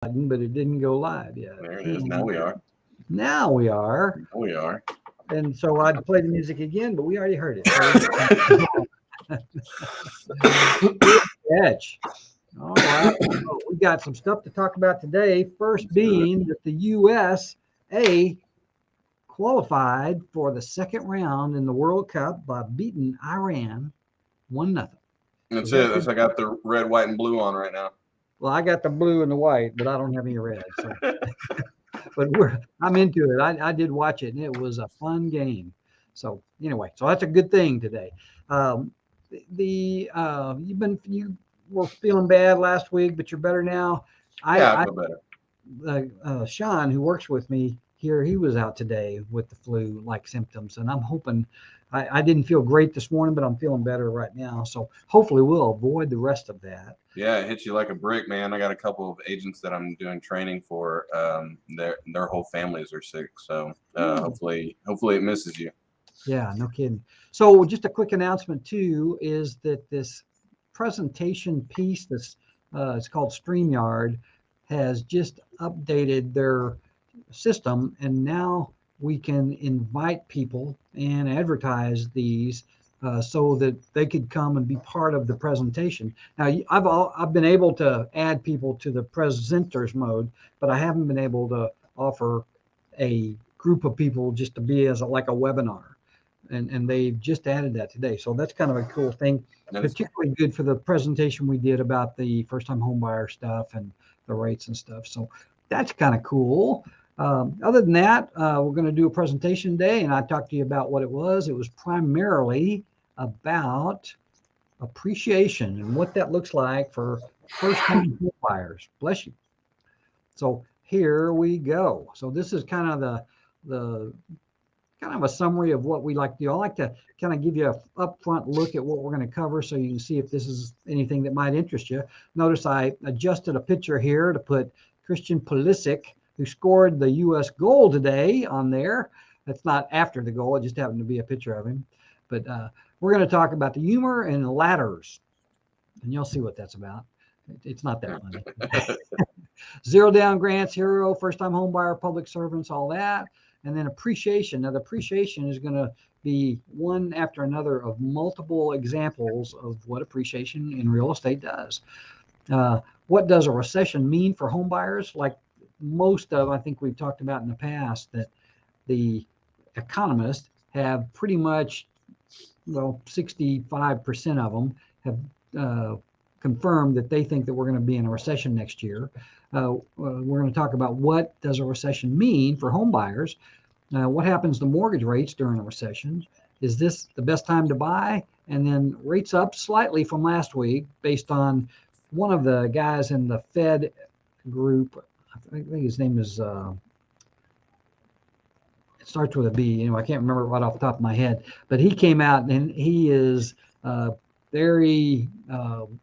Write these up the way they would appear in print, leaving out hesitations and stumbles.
but it didn't go live yet. There it is. Now we are. Now we are. Now we are. And so I'd play the music again, but we already heard it. Edge. All right. So we got some stuff to talk about today. First being that the USA qualified for the second round in the World Cup by beating Iran 1-0. That's it. I got the red, white, and blue on right now. Well, I got the blue and the white, but I don't have any red. So. But I'm into it. I did watch it, and it was a fun game. So anyway, so that's a good thing today. You were feeling bad last week, but you're better now. I feel better. Sean, who works with me here, he was out today with the flu-like symptoms, and I'm hoping. I didn't feel great this morning, but I'm feeling better right now. So hopefully we'll avoid the rest of that. Yeah, it hits you like a brick, man. I got a couple of agents that I'm doing training for. Their whole families are sick. So hopefully it misses you. Yeah, no kidding. So just a quick announcement too is that this presentation piece that's it's called StreamYard has just updated their system, and now we can invite people and advertise these so that they could come and be part of the presentation. Now, I've been able to add people to the presenters mode, but I haven't been able to offer a group of people just to be as like a webinar. And they've just added that today. So that's kind of a cool thing, particularly good for the presentation we did about the first-time homebuyer stuff and the rates and stuff. So that's kind of cool. Other than that, we're going to do a presentation today, and I talked to you about what it was. It was primarily about appreciation and what that looks like for first-time homebuyers. Bless you. So here we go. So this is kind of the kind of a summary of what we like to do. I like to kind of give you an upfront look at what we're going to cover so you can see if this is anything that might interest you. Notice I adjusted a picture here to put Christian Pulisic, who scored the U.S. goal today, on there. That's not after the goal. It just happened to be a picture of him. But we're going to talk about the humor and ladders, and you'll see what that's about. It's not that funny. Zero down grants, hero, first-time homebuyer, public servants, all that. And then appreciation. Now, the appreciation is going to be one after another of multiple examples of what appreciation in real estate does. What does a recession mean for homebuyers? Like most of, I think we've talked about in the past, that the economists have pretty much, 65% of them have confirmed that they think that we're going to be in a recession next year. We're going to talk about what does a recession mean for homebuyers. What happens to mortgage rates during a recession? Is this the best time to buy? And then rates up slightly from last week based on one of the guys in the Fed group. I think his name is, it starts with a B. I can't remember right off the top of my head, but he came out and he is very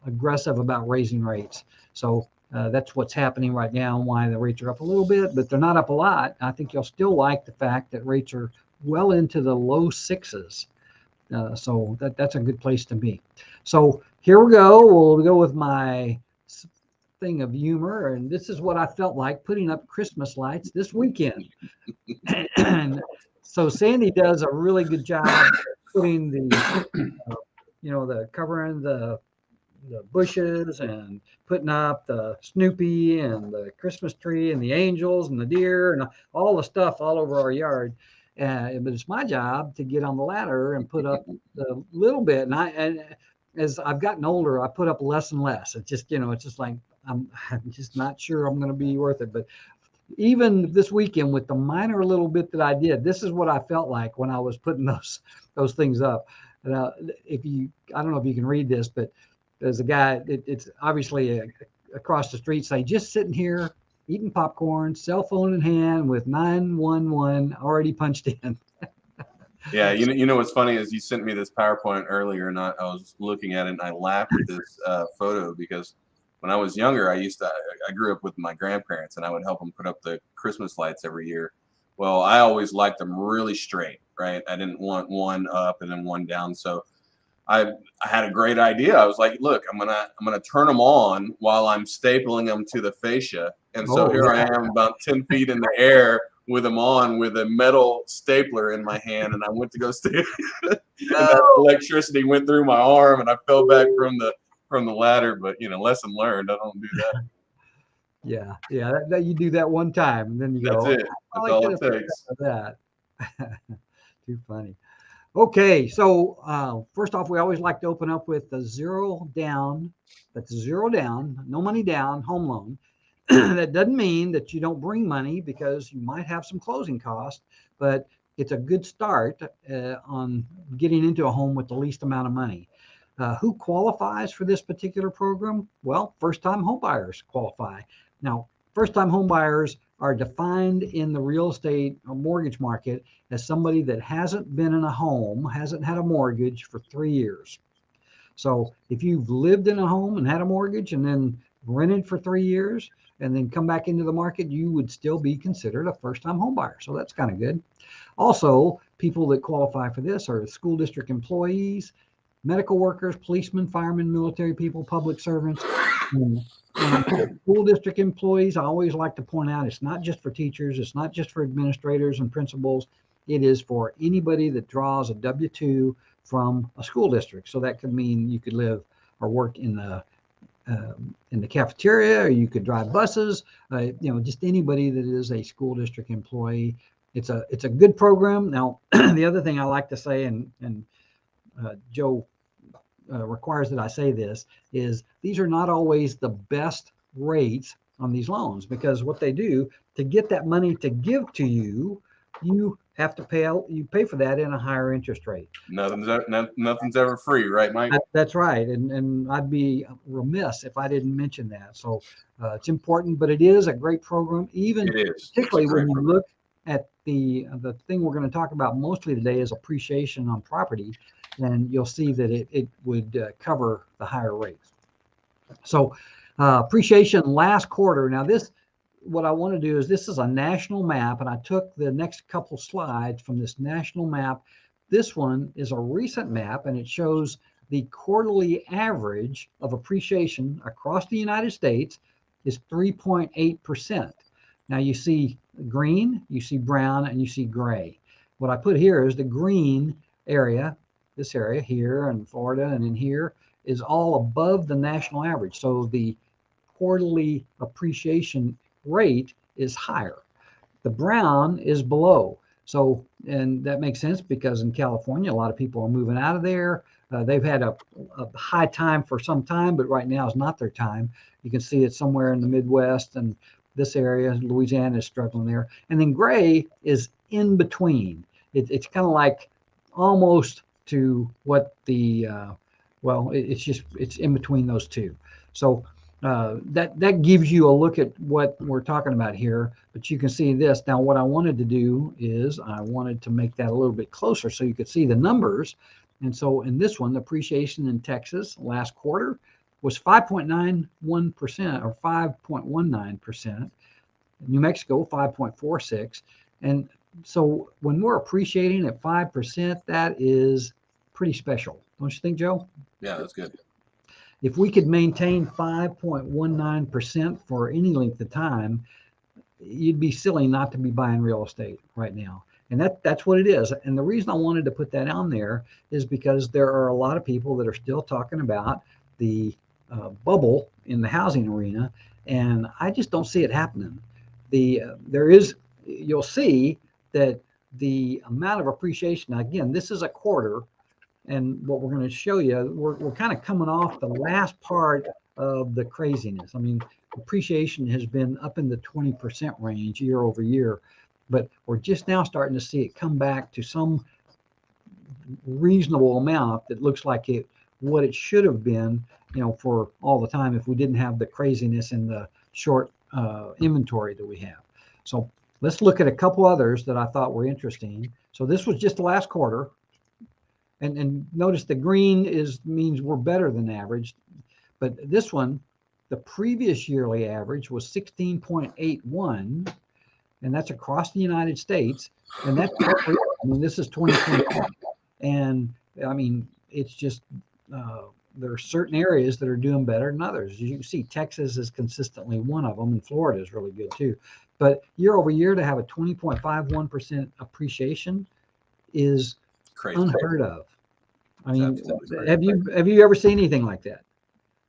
aggressive about raising rates. So that's what's happening right now and why the rates are up a little bit, but they're not up a lot. I think you'll still like the fact that rates are well into the low sixes. So that's a good place to be. So here we go. We'll go with my thing of humor, and this is what I felt like putting up Christmas lights this weekend. And so Sandy does a really good job putting the covering the bushes and putting up the Snoopy and the Christmas tree and the angels and the deer and all the stuff all over our yard. But it's my job to get on the ladder and put up a little bit. And as I've gotten older, I put up less and less. It's just, it's just like, I'm just not sure I'm going to be worth it. But even this weekend with the minor little bit that I did, this is what I felt like when I was putting those things up. I don't know if you can read this, but there's a guy, it's obviously across the street, say, just sitting here eating popcorn, cell phone in hand with 911 already punched in. Yeah, you know what's funny is you sent me this PowerPoint earlier, and I was looking at it, and I laughed at this photo because when I was younger, I grew up with my grandparents, and I would help them put up the Christmas lights every year. Well, I always liked them really straight, right? I didn't want one up and then one down. So I had a great idea. I was like, look, I'm gonna turn them on while I'm stapling them to the fascia, And so here I am about 10 feet in the air with them on with a metal stapler in my hand. And I went to go stick and that electricity went through my arm and I fell back from the ladder. But, lesson learned. I don't do that. Yeah. That you do that one time and then you That's go, it. That's all it takes. That. Too funny. Okay, so first off, we always like to open up with the zero down. That's zero down, no money down, home loan. That doesn't mean that you don't bring money because you might have some closing costs, but it's a good start on getting into a home with the least amount of money. Who qualifies for this particular program? Well, first-time homebuyers qualify. Now, first-time homebuyers are defined in the real estate or mortgage market as somebody that hasn't been in a home, hasn't had a mortgage for 3 years. So if you've lived in a home and had a mortgage and then rented for 3 years and then come back into the market, you would still be considered a first-time homebuyer. So that's kind of good. Also, people that qualify for this are school district employees, medical workers, policemen, firemen, military people, public servants. School district employees, I always like to point out, it's not just for teachers, it's not just for administrators and principals. It is for anybody that draws a W-2 from a school district. So that could mean you could live or work in the cafeteria, or you could drive buses. Just anybody that is a school district employee. It's a good program. Now, the other thing I like to say, and Joe requires that I say this, is these are not always the best rates on these loans, because what they do to get that money to give to you, you have to pay for that in a higher interest rate. Nothing's ever free, right, Mike? That's right, and I'd be remiss if I didn't mention that. So it's important, but it is a great program. Even particularly when you look at the thing we're going to talk about mostly today is appreciation on property, and you'll see that it would cover the higher rates. So appreciation last quarter. Now what I want to do is, this is a national map, and I took the next couple slides from this national map. This one is a recent map, and it shows the quarterly average of appreciation across the United States is 3.8%. Now you see green, you see brown, and you see gray. What I put here is the green area. This area here in Florida and in here is all above the national average. So the quarterly appreciation rate is higher. The brown is below. So, and that makes sense because in California, a lot of people are moving out of there. They've had a high time for some time, but right now is not their time. You can see it somewhere in the Midwest, and this area, Louisiana, is struggling there. And then gray is in between. It's kind of like almost to what it's in between those two. So that gives you a look at what we're talking about here, but you can see this. Now, what I wanted to do is I wanted to make that a little bit closer so you could see the numbers. And so in this one, the appreciation in Texas last quarter was 5.91% or 5.19%. New Mexico, 5.46. And so when we're appreciating at 5%, that is pretty special. Don't you think, Joe? Yeah, that's good. If we could maintain 5.19% for any length of time, you'd be silly not to be buying real estate right now. And that's what it is. And the reason I wanted to put that on there is because there are a lot of people that are still talking about the bubble in the housing arena, and I just don't see it happening. You'll see that the amount of appreciation, again, this is a quarter, and what we're going to show you, we're kind of coming off the last part of the craziness. I mean, appreciation has been up in the 20% range year over year, but we're just now starting to see it come back to some reasonable amount that looks like what it should have been, for all the time if we didn't have the craziness in the short inventory that we have. So let's look at a couple others that I thought were interesting. So this was just the last quarter. And notice the green means we're better than average. But this one, the previous yearly average was 16.81, and that's across the United States. And that's, this is 2021. And I mean, it's just there are certain areas that are doing better than others. You can see Texas is consistently one of them, and Florida is really good too. But year over year to have a 20.51% appreciation is crazy, unheard of. I mean, Absolutely have you ever seen anything like that?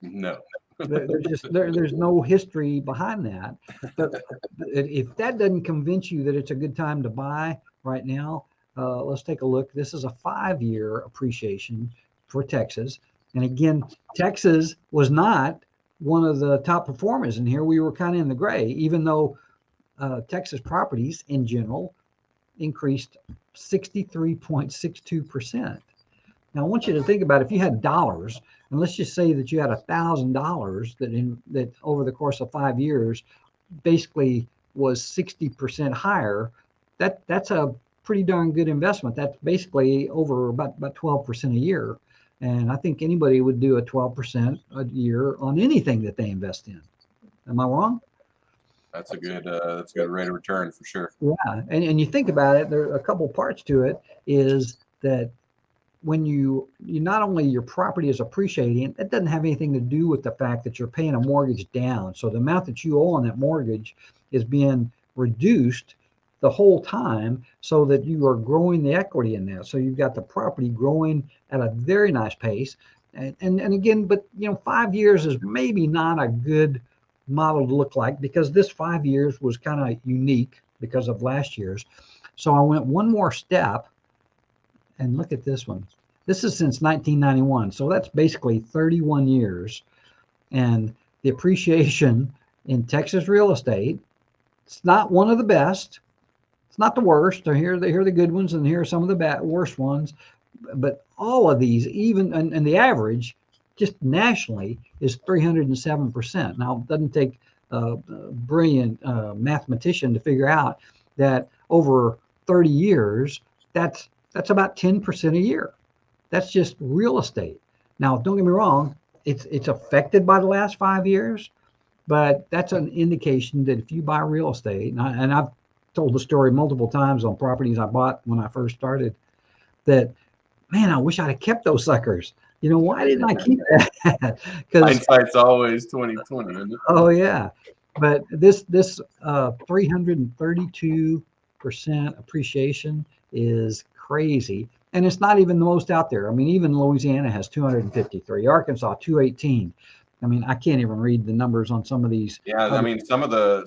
No. There's no history behind that. But if that doesn't convince you that it's a good time to buy right now, let's take a look. This is a 5-year appreciation for Texas. And again, Texas was not one of the top performers in here. We were kind of in the gray, even though Texas properties in general increased 63.62%. Now, I want you to think about if you had dollars, and let's just say that you had $1,000 that over the course of 5 years basically was 60% higher. That's a pretty darn good investment. That's basically over about 12% a year. And I think anybody would do a 12% a year on anything that they invest in. Am I wrong? That's a good rate of return for sure. Yeah, and you think about it, there are a couple parts to it. Is that when you not only your property is appreciating, it doesn't have anything to do with the fact that you're paying a mortgage down. So the amount that you owe on that mortgage is being reduced the whole time, so that you are growing the equity in that. So you've got the property growing at a very nice pace. And again, but 5 years is maybe not a good model to look like, because this 5 years was kind of unique because of last year's. So I went one more step and look at this one. This is since 1991. So that's basically 31 years. And the appreciation in Texas real estate, it's not one of the best. It's not the worst. Here are the good ones, and here are some of the worst ones. But all of these, even and the average, just nationally, is 307%. Now, it doesn't take a brilliant mathematician to figure out that over 30 years, that's about 10% a year. That's just real estate. Now, don't get me wrong, it's affected by the last 5 years, but that's an indication that if you buy real estate, and I've told the story multiple times on properties I bought when I first started, that, man, I wish I'd have kept those suckers. Why didn't I keep that? Because hindsight's always 20/20, isn't it? Oh yeah, but this 332% appreciation is crazy, and it's not even the most out there. I mean, even Louisiana has 253, Arkansas 218. I mean, I can't even read the numbers on some of these. Yeah, I mean, some of the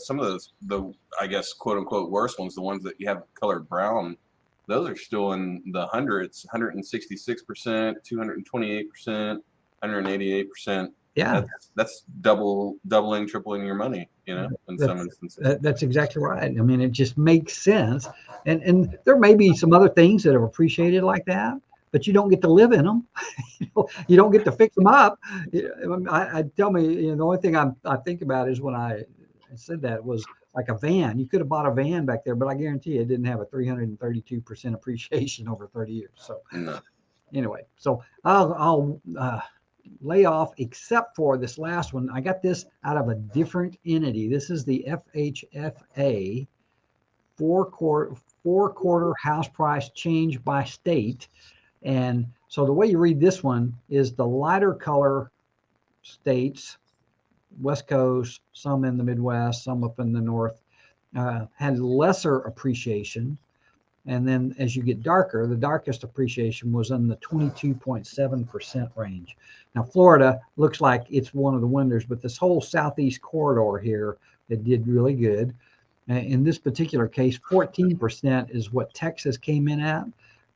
I guess quote unquote worst ones, the ones that you have colored brown, those are still in the hundreds, 166%, 228%, 188%. Yeah, that's doubling, tripling your money, in some instances. That's exactly right. I mean, it just makes sense. And there may be some other things that are appreciated like that, but you don't get to live in them. You don't get to fix them up. I tell me, the only thing I think about is when I said that was like a van. You could have bought a van back there, but I guarantee you it didn't have a 332% appreciation over 30 years. So no. Anyway, so I'll lay off, except for this last one. I got this out of a different entity. This is the FHFA four-quarter house price change by state. And so the way you read this one is the lighter color states, West Coast, some in the Midwest, some up in the North, had lesser appreciation. And then as you get darker, the darkest appreciation was in the 22.7% range. Now, Florida looks like it's one of the winners, but this whole southeast corridor here, it did really good. In this particular case, 14% is what Texas came in at.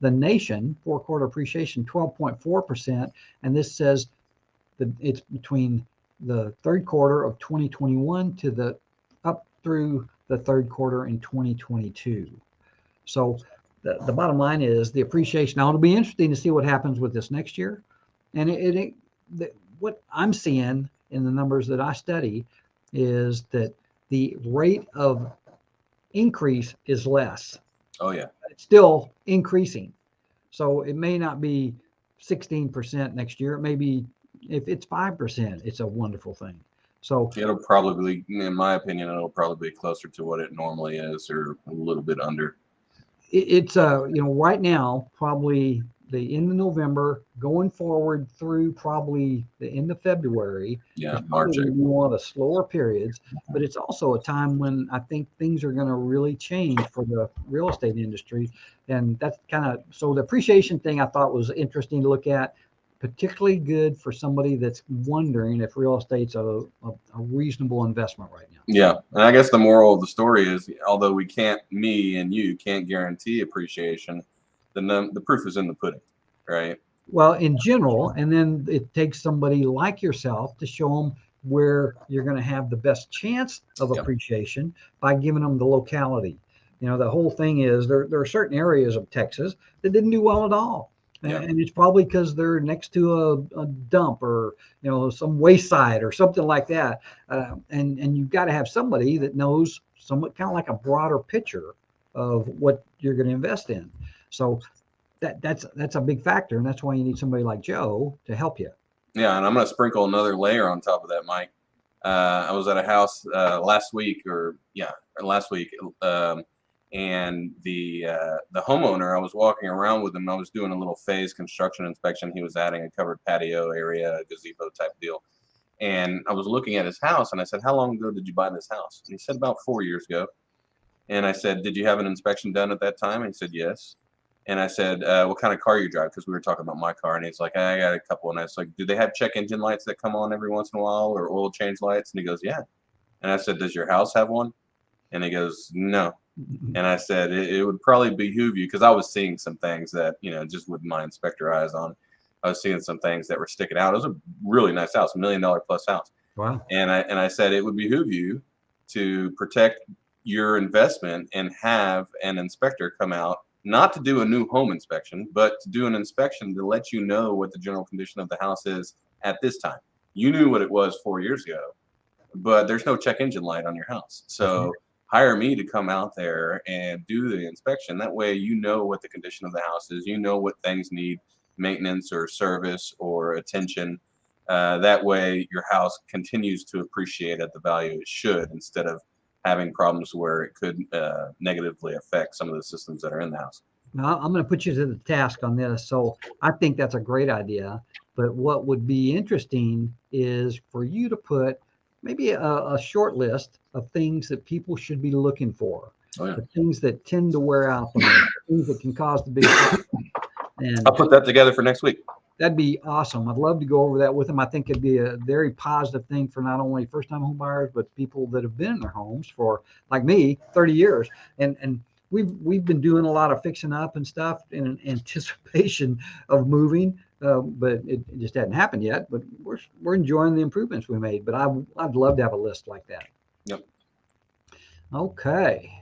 The nation, four-quarter appreciation, 12.4%. And this says that it's between the third quarter of 2021 to up through the third quarter in 2022. So the bottom line is the appreciation. Now, it'll be interesting to see what happens with this next year. And what I'm seeing in the numbers that I study is that the rate of increase is less. Oh, yeah. It's still increasing. So it may not be 16% next year. It may be, if it's 5%, it's a wonderful thing. So it'll probably, in my opinion, it'll probably be closer to what it normally is, or a little bit under. It's right now, probably the end of November, going forward through probably the end of February. Yeah, It's probably March. going to be one of the slower periods, but it's also a time when I think things are going to really change for the real estate industry. And that's kind of, so the appreciation thing I thought was interesting to look at, particularly good for somebody that's wondering if real estate's a reasonable investment right now. Yeah, and I guess the moral of the story is, although we can't, me and you can't guarantee appreciation, the proof is in the pudding, right? Well, in general, and then it takes somebody like yourself to show them where you're going to have the best chance of Yep. appreciation by giving them the locality. You know, the whole thing is there are certain areas of Texas that didn't do well at all. Yep. And it's probably because they're next to a dump or, you know, some wayside or something like that. And you've got to have somebody that knows somewhat kind of like a broader picture of what you're going to invest in. So that's a big factor, and that's why you need somebody like Joe to help you. Yeah, and I'm going to sprinkle another layer on top of that, Mike. I was at a house last week, and the homeowner, I was walking around with him. I was doing a little phase construction inspection. He was adding a covered patio area, a gazebo type deal. And I was looking at his house, and I said, "How long ago did you buy this house?" And he said, "About 4 years ago." And I said, "Did you have an inspection done at that time?" And he said, "Yes." And I said, "What kind of car you drive?" Because we were talking about my car. And he's like, "I got a couple." And I was like, "Do they have check engine lights that come on every once in a while, or oil change lights?" And he goes, "Yeah." And I said, "Does your house have one?" And he goes, "No." And I said, it would probably behoove you, because I was seeing some things that, just with my inspector eyes on, I was seeing some things that were sticking out. It was a really nice house, $1 million plus house. Wow. And I said, it would behoove you to protect your investment and have an inspector come out, not to do a new home inspection, but to do an inspection to let you know what the general condition of the house is at this time. You knew what it was 4 years ago, but there's no check engine light on your house. So hire me to come out there and do the inspection. That way, you know what the condition of the house is. You know what things need maintenance or service or attention. That way, your house continues to appreciate at the value it should, instead of having problems where it could negatively affect some of the systems that are in the house. Now, I'm going to put you to the task on this. So I think that's a great idea. But what would be interesting is for you to put maybe a short list of things that people should be looking for. Oh, yeah. The things that tend to wear out the most, things that can cause the biggest problem. And I'll put that together for next week. that'd be awesome. I'd love to go over that with them. I think it'd be a very positive thing for not only first-time home buyers, but people that have been in their homes for, like me, 30 years. And we've been doing a lot of fixing up and stuff in anticipation of moving, but it just hadn't happened yet. But we're enjoying the improvements we made. But I'd love to have a list like that. Yep. Okay.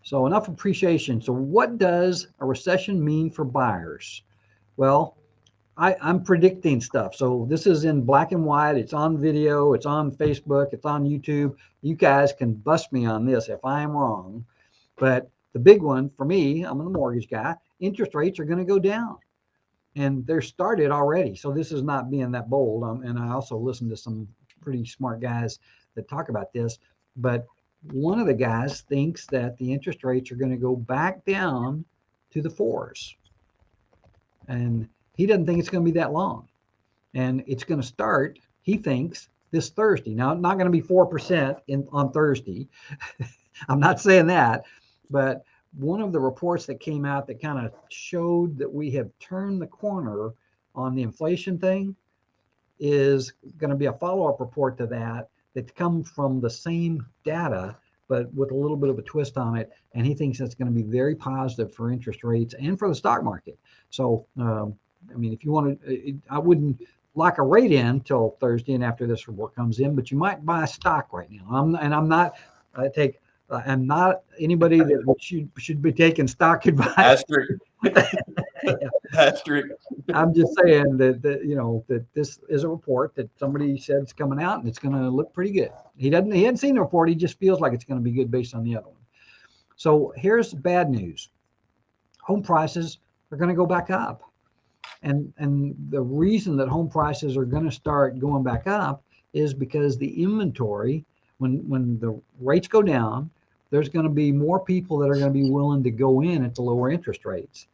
So enough appreciation. So what does a recession mean for buyers? Well, I'm predicting stuff. So this is in black and white. It's on video. It's on Facebook. It's on YouTube. You guys can bust me on this if I am wrong. But the big one for me, I'm a mortgage guy, interest rates are going to go down. And they're started already. So this is not being that bold. And I also listen to some pretty smart guys that talk about this. But one of the guys thinks that the interest rates are going to go back down to the 4s. And he doesn't think it's going to be that long. And it's going to start, he thinks, this Thursday. Now, it's not going to be 4% on Thursday. I'm not saying that. But one of the reports that came out that kind of showed that we have turned the corner on the inflation thing is going to be a follow-up report to that comes from the same data, but with a little bit of a twist on it. And he thinks that's going to be very positive for interest rates and for the stock market. So, I mean, if you want to, I wouldn't lock a rate in till Thursday and after this report comes in, but you might buy a stock right now. I'm not anybody that should be taking stock advice. Asterisk. Asterisk. I'm just saying that this is a report that somebody said is coming out and it's going to look pretty good. He hadn't seen the report. He just feels like it's going to be good based on the other one. So here's bad news. Home prices are going to go back up. And the reason that home prices are going to start going back up is because the inventory, when the rates go down, there's going to be more people that are going to be willing to go in at the lower interest rates.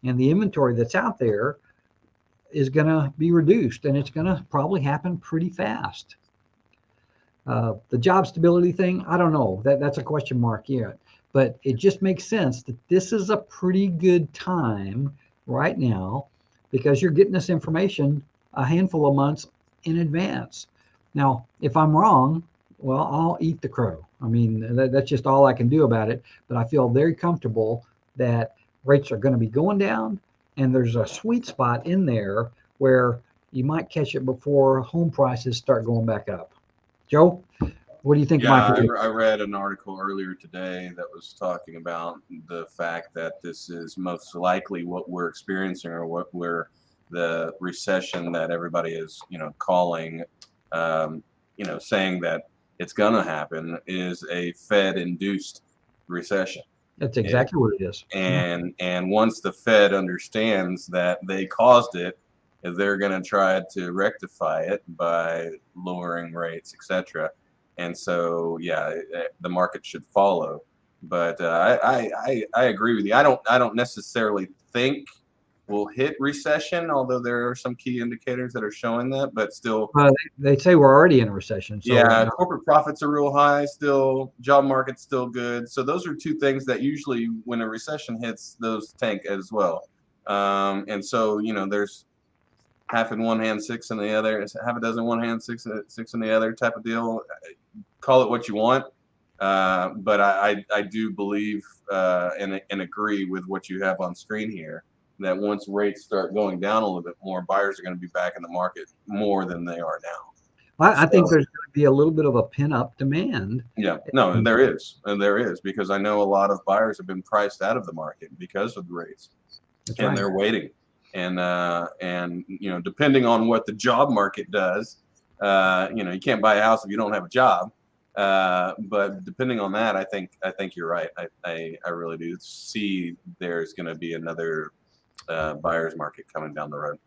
and the inventory that's out there is going to be reduced, and it's going to probably happen pretty fast. The job stability thing, I don't know. That's a question mark yet. But it just makes sense that this is a pretty good time right now because you're getting this information a handful of months in advance. Now, if I'm wrong, well, I'll eat the crow. I mean, that's just all I can do about it. But I feel very comfortable that rates are going to be going down, and there's a sweet spot in there where you might catch it before home prices start going back up. Joe, what do you think? Yeah, I read an article earlier today that was talking about the fact that this is most likely what we're experiencing, or what we're the recession that everybody is, calling, saying that it's going to happen, is a Fed-induced recession. That's exactly what it is. And once the Fed understands that they caused it, they're going to try to rectify it by lowering rates, etc. And so, yeah, the market should follow. But I agree with you. I don't necessarily think we'll hit recession, although there are some key indicators that are showing that. But still, they say we're already in a recession. So yeah, corporate profits are real high still. Job market's still good. So those are two things that usually, when a recession hits, those tank as well. And so, there's half in one hand, six in the other. It's half a dozen one hand, six in the other type of deal. Call it what you want, but I do believe and agree with what you have on screen here, that once rates start going down a little bit more, buyers are going to be back in the market more than they are now. I think there's going to be a little bit of a pin-up demand. Yeah, no, and there is, because I know a lot of buyers have been priced out of the market because of the rates. That's right. They're waiting. And depending on what the job market does, you can't buy a house if you don't have a job. But depending on that, I think you're right. I really do see there's going to be another buyer's market coming down the road.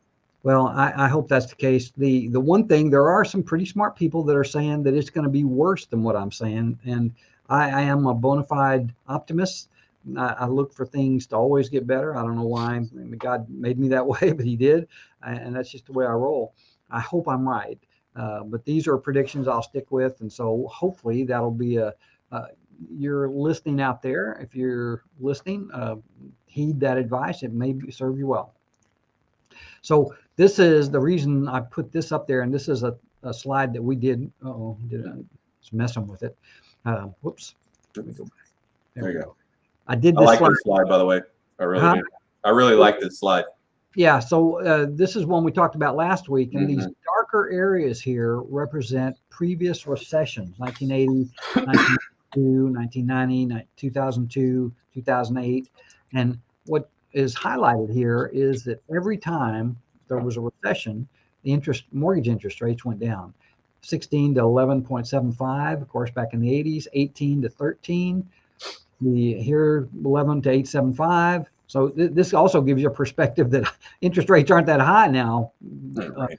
Well, I hope that's the case. The one thing, there are some pretty smart people that are saying that it's going to be worse than what I'm saying, and I am a bona fide optimist. I look for things to always get better. I don't know why. I mean, God made me that way, but he did. And that's just the way I roll. I hope I'm right. But these are predictions I'll stick with. And so hopefully that'll be you're listening out there. If you're listening, heed that advice. It may serve you well. So this is the reason I put this up there. And this is a slide that we did. I was messing with it. Whoops. Let me go back. There you go. I did this slide, by the way. I really do. I really like this slide. Yeah, so this is one we talked about last week, and these darker areas here represent previous recessions: 1980, 1992, 1990, 2002, 2008. And what is highlighted here is that every time there was a recession, the mortgage interest rates went down. 16 to 11.75, of course, back in the 80s, 18 to 13. Here 11 to 8.75. So this also gives you a perspective that interest rates aren't that high now,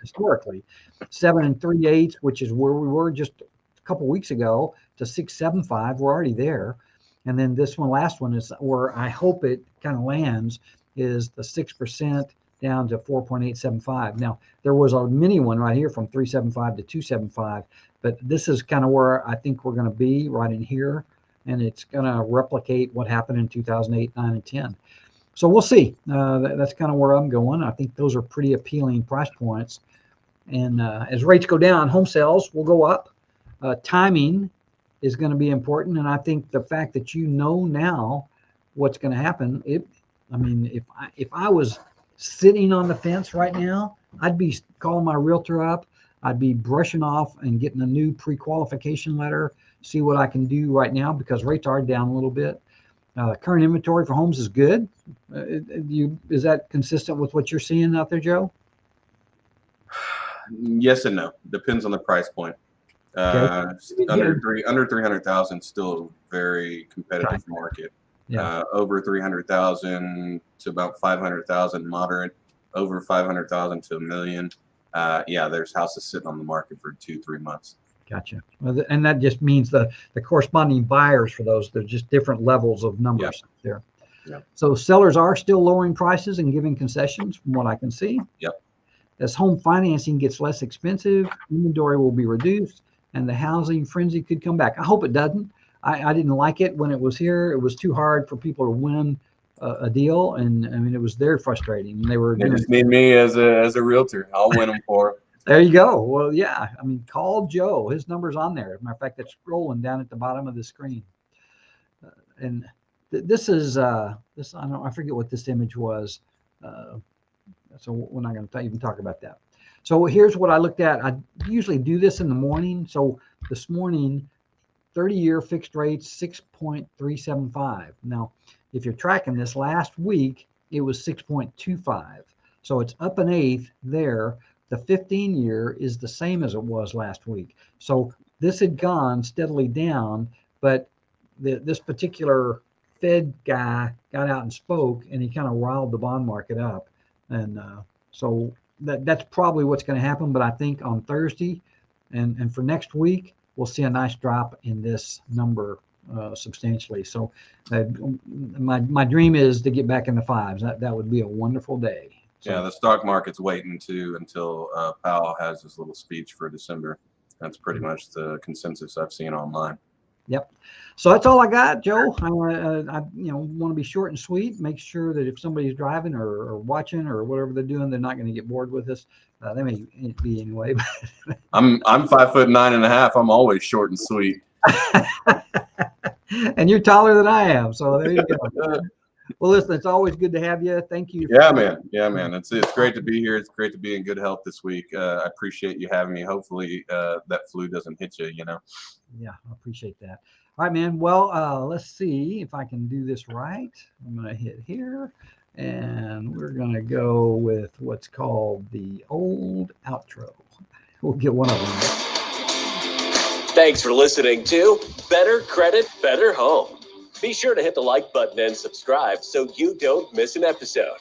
historically. 7 3/8, which is where we were just a couple weeks ago, to 6.75. We're already there. And then this last one is where I hope it kind of lands, is the 6% down to 4.875. Now, there was a mini one right here from 3.75 to 2.75, but this is kind of where I think we're going to be, right in here. And it's going to replicate what happened in 2008, 9, and 10. So we'll see. That's kind of where I'm going. I think those are pretty appealing price points. And as rates go down, home sales will go up. Timing is going to be important. And I think the fact that you know now what's going to happen, if I was sitting on the fence right now, I'd be calling my realtor up. I'd be brushing off and getting a new pre-qualification letter, see what I can do right now, because rates are down a little bit. Current inventory for homes is good. Is that consistent with what you're seeing out there, Joe? Yes and no. Depends on the price point. Okay. Under 300,000, still a very competitive market. Yeah. Over 300,000 to about 500,000, moderate. Over 500,000 to $1 million. There's houses sitting on the market for 2-3 months. Gotcha. And that just means the corresponding buyers for those. They're just different levels of numbers there. Yep. So sellers are still lowering prices and giving concessions from what I can see. Yep. As home financing gets less expensive, inventory will be reduced and the housing frenzy could come back. I hope it doesn't. I didn't like it when it was here. It was too hard for people to win a deal. And I mean, it was very frustrating. They were They just need me as a realtor. I'll win them for them. There you go. Well, yeah. I mean, call Joe. His number's on there. As a matter of fact, it's scrolling down at the bottom of the screen. And this is this. I forget what this image was. So we're not going to even talk about that. So here's what I looked at. I usually do this in the morning. So this morning, 30-year fixed rates 6.375. Now, if you're tracking this, last week it was 6.25. So it's up an eighth there. The 15-year is the same as it was last week. So this had gone steadily down, but this particular Fed guy got out and spoke, and he kind of riled the bond market up. And so that's probably what's going to happen. But I think on Thursday and for next week, we'll see a nice drop in this number substantially. So my dream is to get back in the fives. That would be a wonderful day. So, yeah, the stock market's waiting too until Powell has his little speech for December. That's pretty much the consensus I've seen online. Yep. So that's all I got, Joe. I want to be short and sweet. Make sure that if somebody's driving or watching or whatever they're doing, they're not going to get bored with us. They may be anyway. I'm 5'9.5". I'm always short and sweet. And you're taller than I am, so there you go. Well, listen, it's always good to have you. Thank you. Yeah, man. It's great to be here. It's great to be in good health this week. I appreciate you having me. Hopefully that flu doesn't hit you, Yeah, I appreciate that. All right, man. Well, let's see if I can do this right. I'm going to hit here, and we're going to go with what's called the old outro. We'll get one of them. Thanks for listening to Better Credit, Better Home. Be sure to hit the like button and subscribe so you don't miss an episode.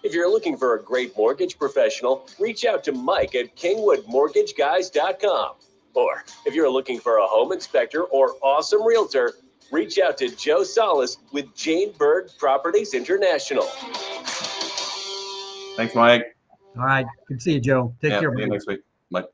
If you're looking for a great mortgage professional, reach out to Mike at KingwoodMortgageGuys.com. Or if you're looking for a home inspector or awesome realtor, reach out to Joe Salas with Byrd Properties International. Thanks, Mike. All right. Good to see you, Joe. Take care. See you next week. Bye.